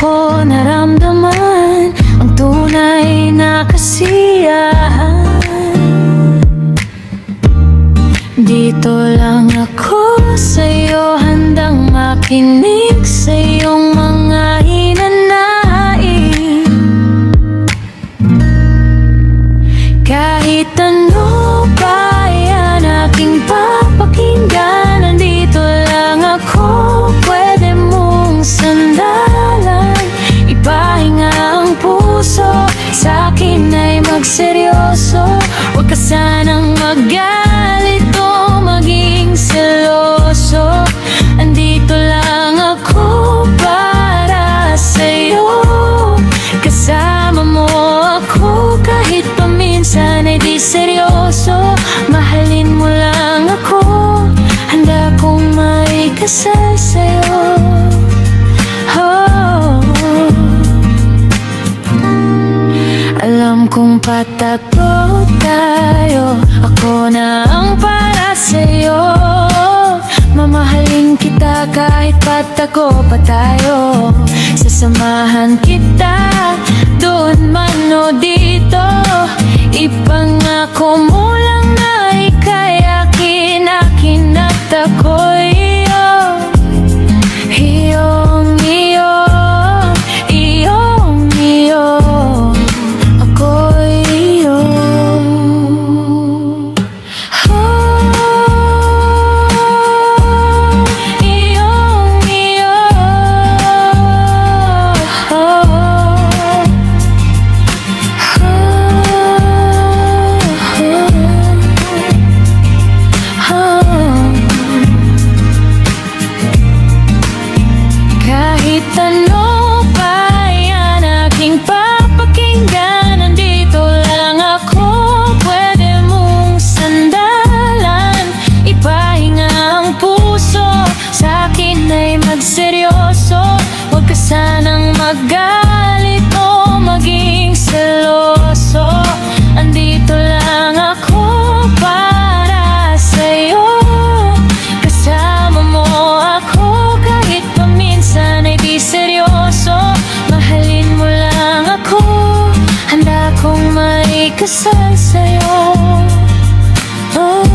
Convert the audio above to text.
ko naramdaman ang tunay na kasiyahan. Dito lang ako sa'yo, handang makinig sa iyong mga hinanaing. Kahit ano pa yan aking papakinggan, nandito lang ako, pwede mong sandalan. Ipahinga ang puso, sa'kin ay magseryoso. Huwag ka sanang magalit o maging seloso. Andito lang ako para sa'yo, kasama mo ako kahit paminsan ay di seryoso. Mahalin mo lang ako, handa kong maikasal sa'yo. Oh. Alam kong patago tayo, ako na ang para sa'yo. Mamahalin kita kahit patago pa tayo. Sasamahan kita doon man o dito. Ipangako mo lang na ika'y akin, akin at ako'y iyong, iyong, iyong, iyong, iyong, ako'y iyong. Iyong, kahit ano pa yan aking papakinggan, nandito lang ako, pwede mong sandalan. Ipahinga ang puso, sa'kin ay magseryoso. Huwag ka sanang magalit o maging seloso. Andito lang ako para sa'yo, kasama mo ako kahit paminsan ay di seryoso. Mahalin mo lang ako, handa kong maikasal sa'yo. Oh.